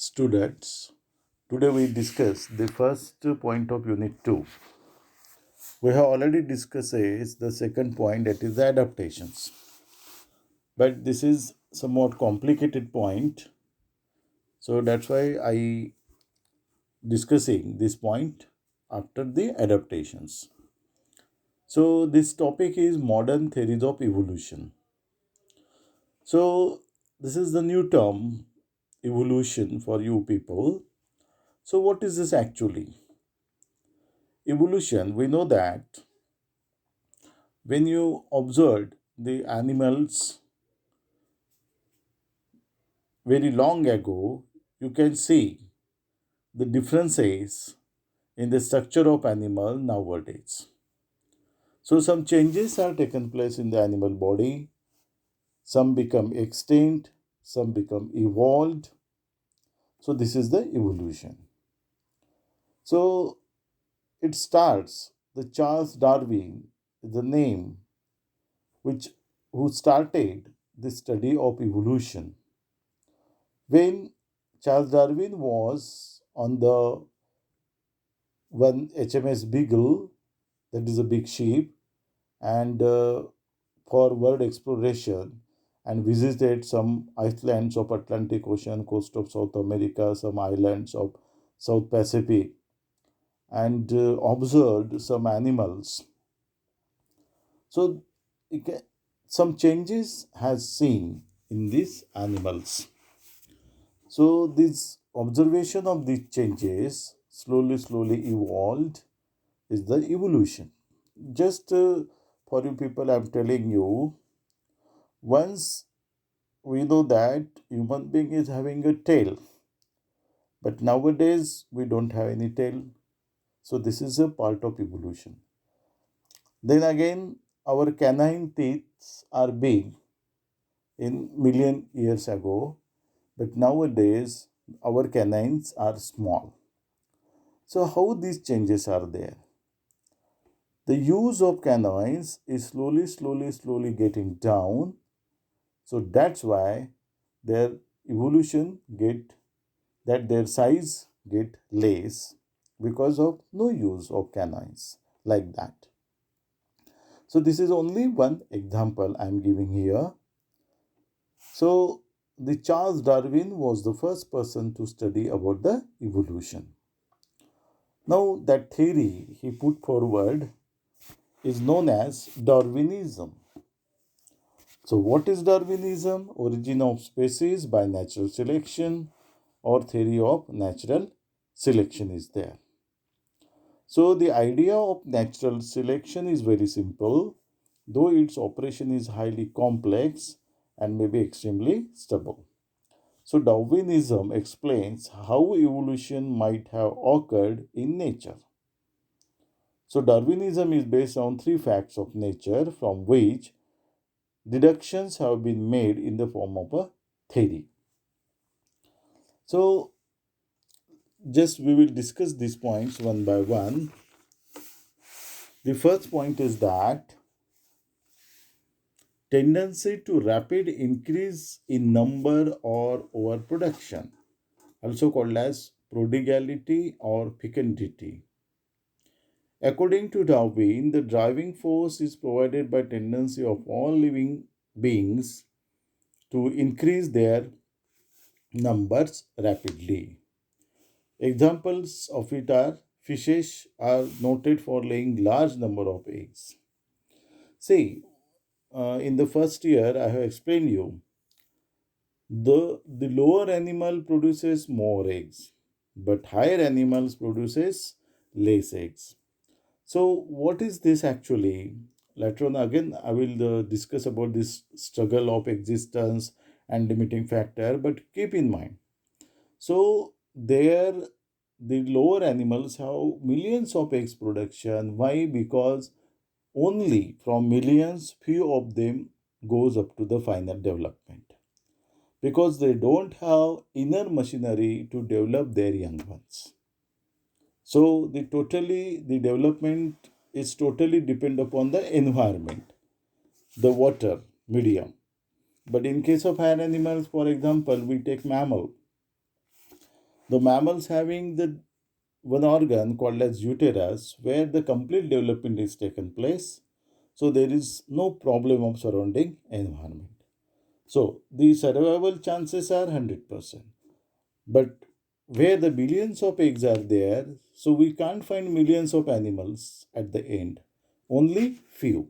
Students, today we discuss the first point of Unit 2. We have already discussed the second point, that is the adaptations. But this is somewhat complicated point, so that's why I discussing this point after the adaptations. So this topic is modern theories of evolution. So this is the new term evolution for you people. So what is this actually? Evolution, we know that when you observed the animals very long ago, you can see the differences in the structure of animal nowadays. So some changes are taken place in the animal body. Some become extinct, some become evolved. So this is the evolution. So it starts, the Charles Darwin is the name which who started the study of evolution. When Charles Darwin was on the one HMS Beagle, that is a big ship, and for world exploration, and visited some islands of Atlantic Ocean, coast of South America, some islands of South Pacific, and observed some animals. So some changes has seen in these animals. So this observation of these changes slowly evolved is the evolution. Just for you people, I'm telling you, once we know that human being is having a tail, but nowadays we don't have any tail. So this is a part of evolution. Then again, our canine teeth are big in million years ago, but nowadays our canines are small. So how these changes are there? The use of canines is slowly getting down. So that's why their evolution get that their size get less because of no use of canines like that. So this is only one example I am giving here. So the Charles Darwin was the first person to study about the evolution. Now that theory he put forward is known as Darwinism. So what is Darwinism? Origin of species by natural selection or theory of natural selection is there. So the idea of natural selection is very simple, though its operation is highly complex and may be extremely stubborn. So Darwinism explains how evolution might have occurred in nature. So Darwinism is based on three facts of nature from which deductions have been made in the form of a theory. So just we will discuss these points one by one. The first point is that tendency to rapid increase in number or overproduction, also called as prodigality or fecundity. According to Darwin, the driving force is provided by tendency of all living beings to increase their numbers rapidly. Examples of it are fishes are noted for laying large number of eggs. See, in the first year I have explained you the lower animal produces more eggs, but higher animals produces less eggs. So what is this actually? Later on again I will discuss about this struggle of existence and limiting factor, but keep in mind. So there the lower animals have millions of eggs production. Why? Because only from millions few of them goes up to the final development, because they don't have inner machinery to develop their young ones. So the development is totally depend upon the environment, the water medium. But in case of higher animals, for example, we take mammal. The mammals having the one organ called as uterus where the complete development is taken place. So there is no problem of surrounding environment. So the survival chances are 100%. But where the billions of eggs are there, so we can't find millions of animals at the end. Only few.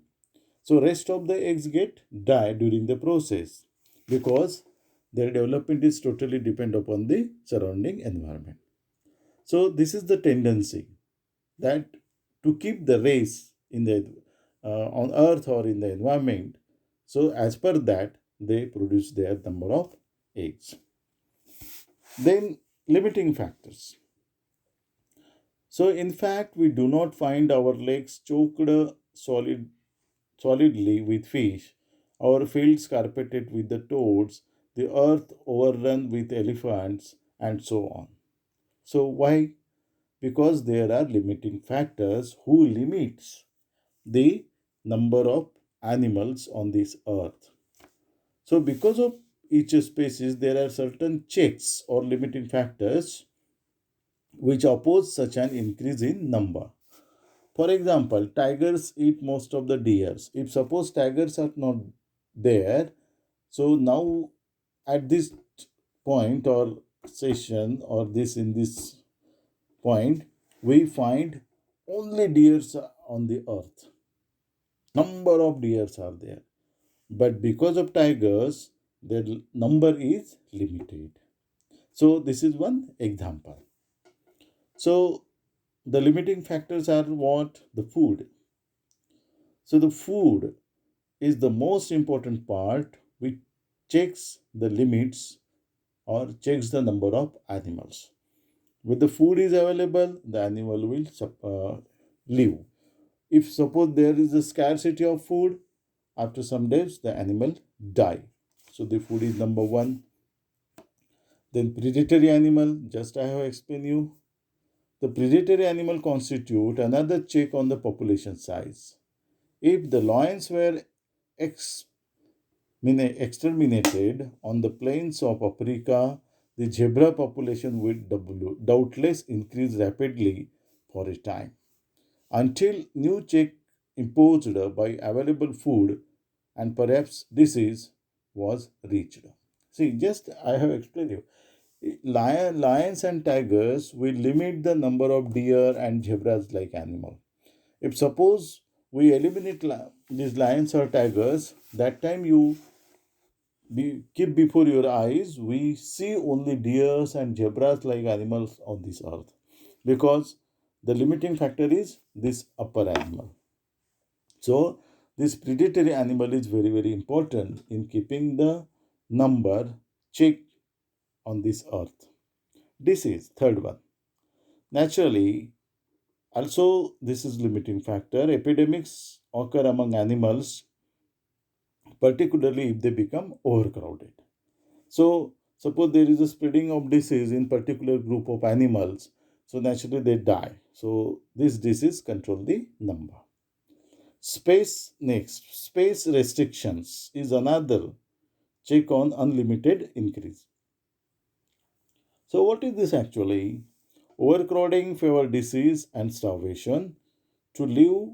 So rest of the eggs get die during the process because their development is totally depend upon the surrounding environment. So this is the tendency that to keep the race in the on earth or in the environment. So as per that they produce their number of eggs. Then limiting factors. So in fact we do not find our lakes choked solidly with fish, our fields carpeted with the toads, the earth overrun with elephants, and so on. So why? Because there are limiting factors who limits the number of animals on this earth. So because of each species, there are certain checks or limiting factors which oppose such an increase in number. For example, tigers eat most of the deers. If suppose tigers are not there, so now at this point or session or this in this point, we find only deers on the earth. Number of deers are there. But because of tigers, their number is limited. So this is one example. So the limiting factors are what? The food. So the food is the most important part which checks the limits or checks the number of animals. When the food is available, the animal will live. If suppose there is a scarcity of food, after some days the animal die. So the food is number one. Then predatory animal, just I have explained you. The predatory animal constitute another check on the population size. If the lions were exterminated on the plains of Africa, the zebra population would doubtless increase rapidly for a time until new check imposed by available food and perhaps disease was reached. See, just I have explained you. Lions and tigers will limit the number of deer and zebras like animal. If suppose we eliminate these lions or tigers, that time you keep before your eyes, we see only deers and zebras like animals on this earth because the limiting factor is this upper animal. So, this predatory animal is very, very important in keeping the number check on this earth. This is third one. Naturally, also this is limiting factor. Epidemics occur among animals, particularly if they become overcrowded. So, suppose there is a spreading of disease in particular group of animals, so naturally they die. So, this disease control the number. Space next. Space restrictions is another check on unlimited increase. So, what is this actually? Overcrowding favor disease and starvation. To live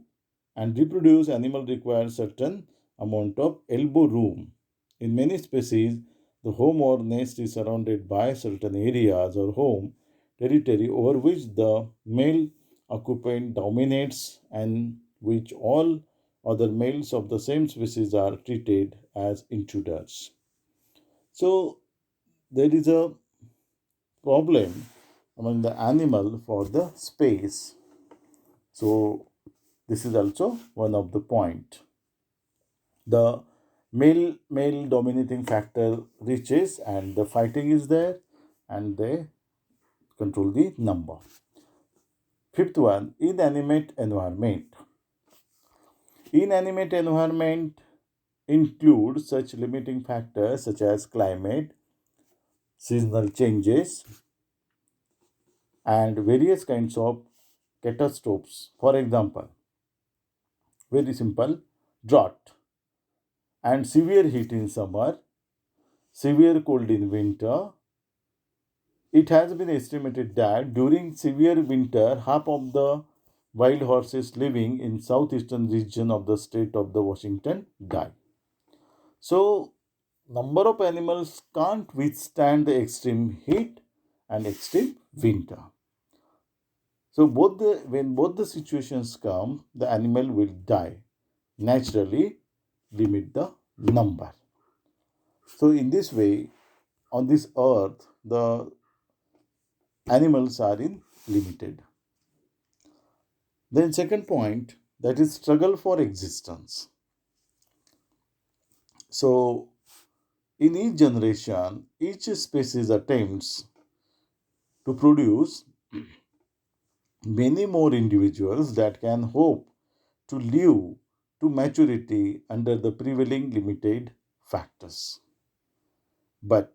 and reproduce, animal require certain amount of elbow room. In many species, the home or nest is surrounded by certain areas or home territory over which the male occupant dominates and which all other males of the same species are treated as intruders. So there is a problem among the animal for the space. So this is also one of the point. The male dominating factor reaches and the fighting is there and they control the number. Fifth one, inanimate environment. Inanimate environment includes such limiting factors such as climate, seasonal changes, and various kinds of catastrophes. For example, very simple, drought and severe heat in summer, severe cold in winter, It has been estimated that during severe winter, half of the wild horses living in southeastern region of the state of the Washington die. So, number of animals can't withstand the extreme heat and extreme winter. So, when both the situations come, the animal will die. Naturally, limit the number. So, in this way, on this earth, the animals are in limited. Then second point, that is struggle for existence. So in each generation, each species attempts to produce many more individuals that can hope to live to maturity under the prevailing limited factors. But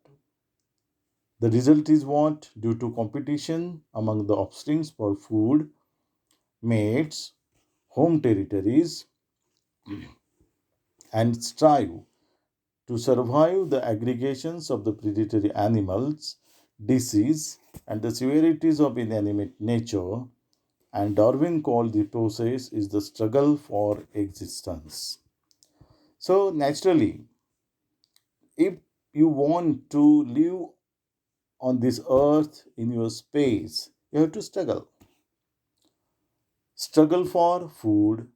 the result is what? Due to competition among the offsprings for food, mates, home territories, and strive to survive the aggregations of the predatory animals, disease, and the severities of inanimate nature, and Darwin called the process is the struggle for existence. So, naturally, if you want to live on this earth in your space, you have to struggle. Struggle for food,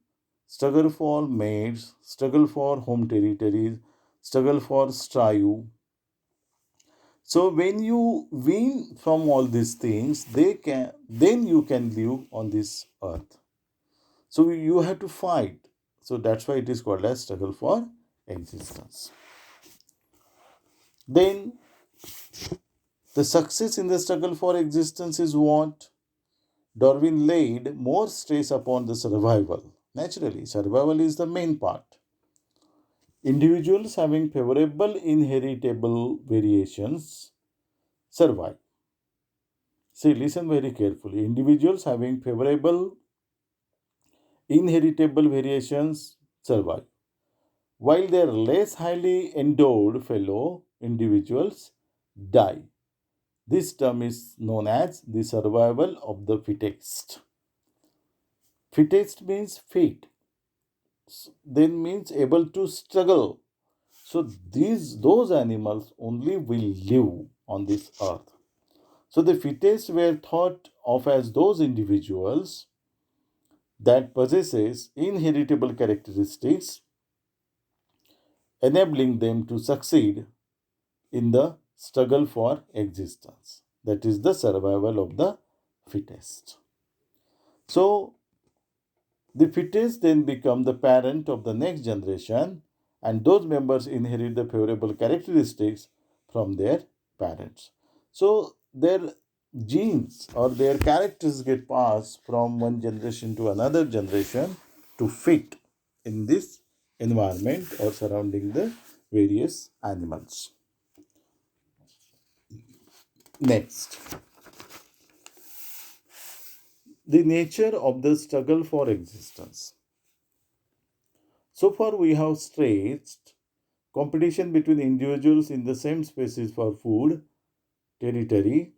struggle for mates, struggle for home territories, struggle for strive. So when you win from all these things, they can then you can live on this earth. So you have to fight. So that's why it is called as struggle for existence. Then the success in the struggle for existence is what? Darwin laid more stress upon the survival. Naturally, survival is the main part. Individuals having favorable inheritable variations survive. See, listen very carefully. Individuals having favorable inheritable variations survive, while their less highly endowed fellow individuals die. This term is known as the survival of the fittest. Fittest means fit, then means able to struggle. So those animals only will live on this earth. So the fittest were thought of as those individuals that possesses inheritable characteristics enabling them to succeed in the struggle for existence. That is the survival of the fittest. So, the fittest then become the parent of the next generation, and those members inherit the favorable characteristics from their parents. So, their genes or their characters get passed from one generation to another generation to fit in this environment or surrounding the various animals. Next, the nature of the struggle for existence. So far, we have stressed competition between individuals in the same species for food, territory.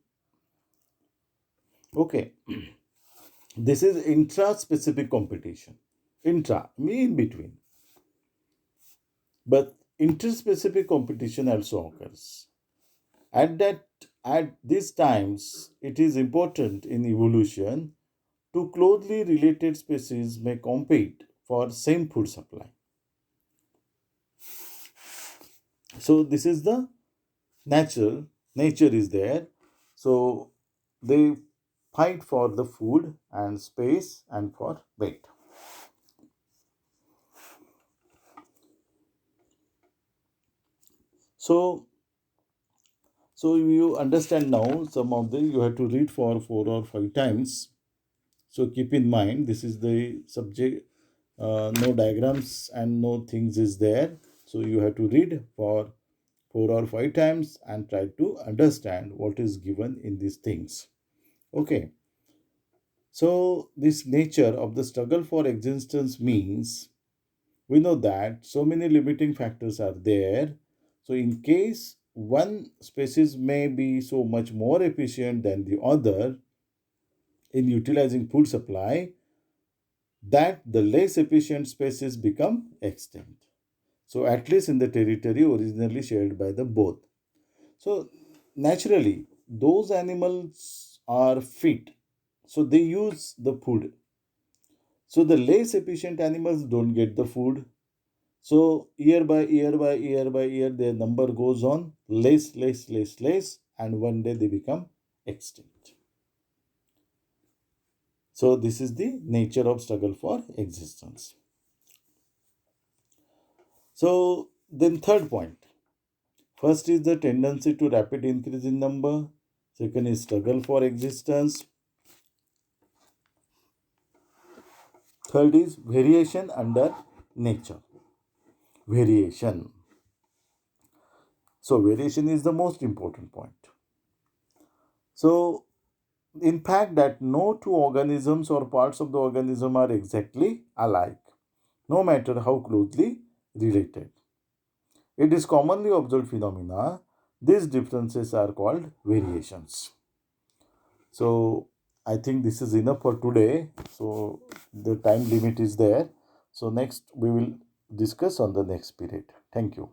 Okay, this is intra-specific competition. Intra, mean in between. But interspecific competition also occurs. At these times, it is important in evolution two closely related species may compete for same food supply. So this is the natural nature is there. So they fight for the food and space and for weight. So so you understand now some of the you have to read for 4 or 5 times. So keep in mind this is the subject. No diagrams and no things is there. So you have to read for 4 or 5 times and try to understand what is given in these things. Okay. So this nature of the struggle for existence means we know that so many limiting factors are there. So in case one species may be so much more efficient than the other in utilizing food supply that the less efficient species become extinct. So, at least in the territory originally shared by the both. So, naturally, those animals are fit. So, they use the food. So, the less efficient animals don't get the food. So, year by year by year by year, their number goes on less, and one day they become extinct. So, this is the nature of struggle for existence. So, then, third point. First is the tendency to rapid increase in number. Second is struggle for existence. Third is variation under nature. Variation. So, variation is the most important point. So, in fact, that no two organisms or parts of the organism are exactly alike, no matter how closely related. It is commonly observed phenomena. These differences are called variations. So I think this is enough for today. So the time limit is there. So next we will discuss on the next period. Thank you.